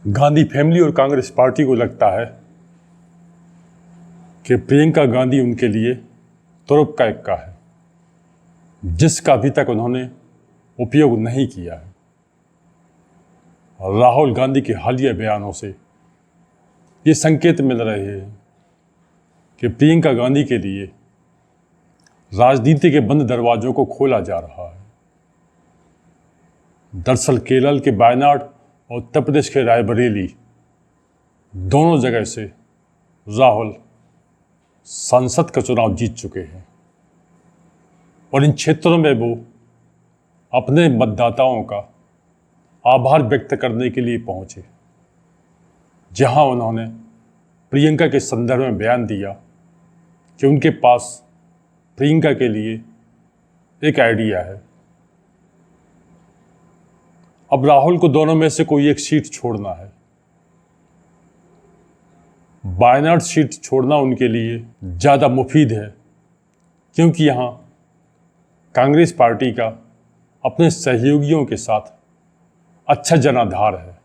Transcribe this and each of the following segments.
Gandhi family और Congress party को लगता है कि प्रियंका गांधी उनके लिए तुरुप का इक्का है, जिसका अभी तक उन्होंने उपयोग नहीं किया है। राहुल गांधी के हालिया बयानों से ये संकेत मिल रहे हैं कि प्रियंका गांधी के लिए राजनीति के बंद दरवाजों को खोला जा रहा है। दरअसल केरल के वायनाड और उत्तर प्रदेश के रायबरेली दोनों जगह से राहुल संसद का चुनाव जीत चुके हैं और इन क्षेत्रों में वो अपने मतदाताओं का आभार व्यक्त करने के लिए पहुंचे, जहां उन्होंने प्रियंका के संदर्भ में बयान दिया कि उनके पास प्रियंका के लिए एक आइडिया है। अब राहुल को दोनों में से कोई एक सीट छोड़ना है। वायनाड सीट छोड़ना उनके लिए ज़्यादा मुफीद है, क्योंकि यहाँ कांग्रेस पार्टी का अपने सहयोगियों के साथ अच्छा जनाधार है।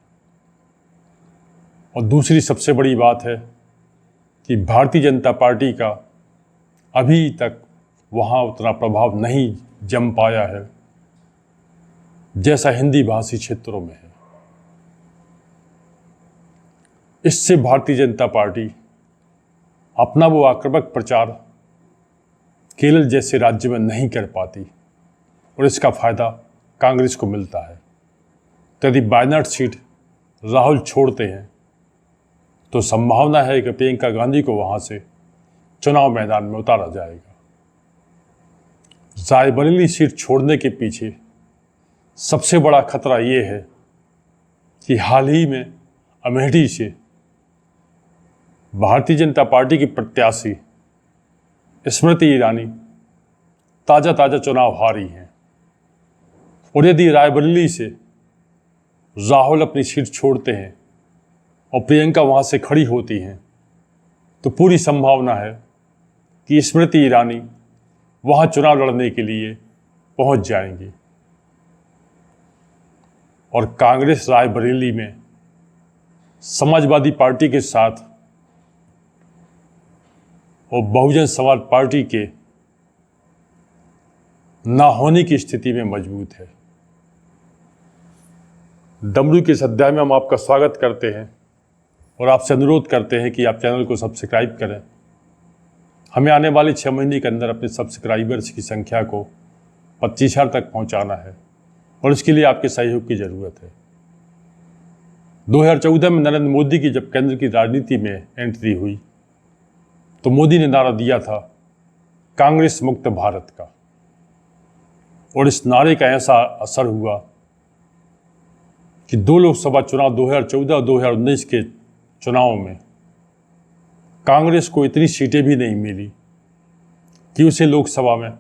और दूसरी सबसे बड़ी बात है कि भारतीय जनता पार्टी का अभी तक वहाँ उतना प्रभाव नहीं जम पाया है जैसा हिंदी भाषी क्षेत्रों में है। इससे भारतीय जनता पार्टी अपना वो आक्रामक प्रचार केरल जैसे राज्य में नहीं कर पाती और इसका फ़ायदा कांग्रेस को मिलता है। तो यदि वायनाड सीट राहुल छोड़ते हैं तो संभावना है कि प्रियंका गांधी को वहाँ से चुनाव मैदान में उतारा जाएगा। रायबरेली सीट छोड़ने के पीछे सबसे बड़ा खतरा ये है कि हाल ही में अमेठी से भारतीय जनता पार्टी की प्रत्याशी स्मृति ईरानी ताज़ा चुनाव हारी हैं और यदि रायबरेली से राहुल अपनी सीट छोड़ते हैं और प्रियंका वहाँ से खड़ी होती हैं तो पूरी संभावना है कि स्मृति ईरानी वहाँ चुनाव लड़ने के लिए पहुँच जाएंगी और कांग्रेस रायबरेली में समाजवादी पार्टी के साथ और बहुजन समाज पार्टी के ना होने की स्थिति में मजबूत है। डमरू के इस अध्याय में हम आपका स्वागत करते हैं और आपसे अनुरोध करते हैं कि आप चैनल को सब्सक्राइब करें। हमें आने वाले 6 महीने के अंदर अपने सब्सक्राइबर्स की संख्या को 25,000 तक पहुंचाना है और इसके लिए आपके सहयोग की ज़रूरत है। 2014 में नरेंद्र मोदी की जब केंद्र की राजनीति में एंट्री हुई तो मोदी ने नारा दिया था कांग्रेस मुक्त भारत का, और इस नारे का ऐसा असर हुआ कि 2 लोकसभा चुनाव 2014 और 2019 के चुनाव में कांग्रेस को इतनी सीटें भी नहीं मिली कि उसे लोकसभा में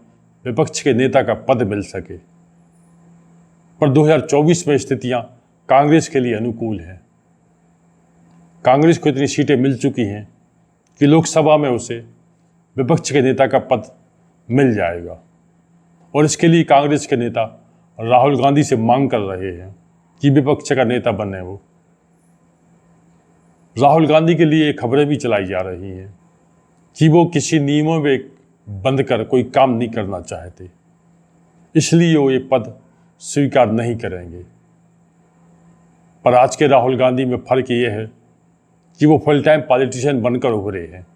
विपक्ष के नेता का पद मिल सके। पर 2024 में स्थितियां कांग्रेस के लिए अनुकूल हैं। कांग्रेस को इतनी सीटें मिल चुकी हैं कि लोकसभा में उसे विपक्ष के नेता का पद मिल जाएगा और इसके लिए कांग्रेस के नेता राहुल गांधी से मांग कर रहे हैं कि विपक्ष का नेता बने वो। राहुल गांधी के लिए खबरें भी चलाई जा रही हैं कि वो किसी नियमों में बंद कर कोई काम नहीं करना चाहते, इसलिए वो ये पद स्वीकार नहीं करेंगे। पर आज के राहुल गांधी में फर्क ये है कि वो फुल टाइम पॉलिटिशियन बनकर उभरे हैं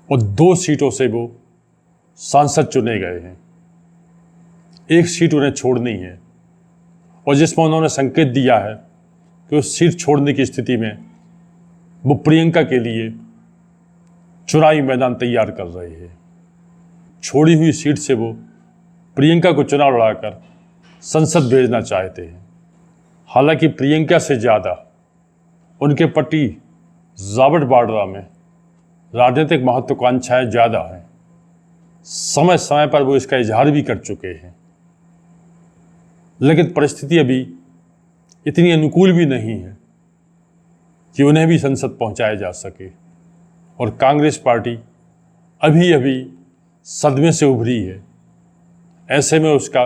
और 2 सीटों से वो सांसद चुने गए हैं। एक सीट उन्हें छोड़नी है और जिसमें उन्होंने संकेत दिया है कि उस सीट छोड़ने की स्थिति में वो प्रियंका के लिए चुनावी मैदान तैयार कर रहे हैं। छोड़ी हुई सीट से वो प्रियंका को चुनाव लड़ाकर संसद भेजना चाहते हैं। हालांकि प्रियंका से ज़्यादा उनके पति रॉबर्ट वाड्रा में राजनीतिक महत्वाकांक्षाएं ज़्यादा हैं। समय समय पर वो इसका इजहार भी कर चुके हैं, लेकिन परिस्थिति अभी इतनी अनुकूल भी नहीं है कि उन्हें भी संसद पहुंचाया जा सके और कांग्रेस पार्टी अभी सदमे से उभरी है। ऐसे में उसका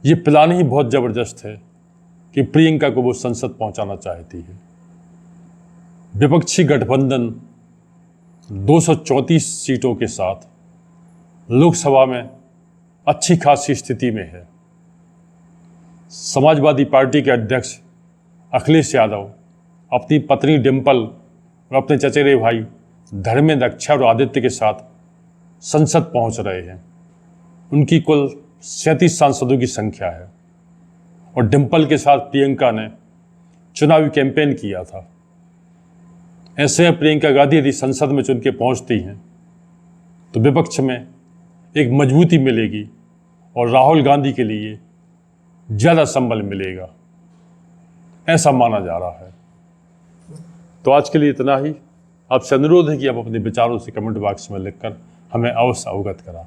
ये प्लान ही बहुत ज़बरदस्त है कि प्रियंका को वो संसद पहुंचाना चाहती है। विपक्षी गठबंधन 234 सीटों के साथ लोकसभा में अच्छी खासी स्थिति में है। समाजवादी पार्टी के अध्यक्ष अखिलेश यादव अपनी पत्नी डिम्पल और अपने चचेरे भाई धर्मेंद्र, अक्षय और आदित्य के साथ संसद पहुंच रहे हैं। उनकी कुल 37 सांसदों की संख्या है और डिम्पल के साथ प्रियंका ने चुनावी कैंपेन किया था। ऐसे में प्रियंका गांधी यदि संसद में चुन के पहुँचती हैं तो विपक्ष में एक मजबूती मिलेगी और राहुल गांधी के लिए ज़्यादा संबल मिलेगा, ऐसा माना जा रहा है। तो आज के लिए इतना ही। आपसे अनुरोध है कि आप अपने विचारों से कमेंट बॉक्स में लिखकर हमें अवश्य अवगत कराएं।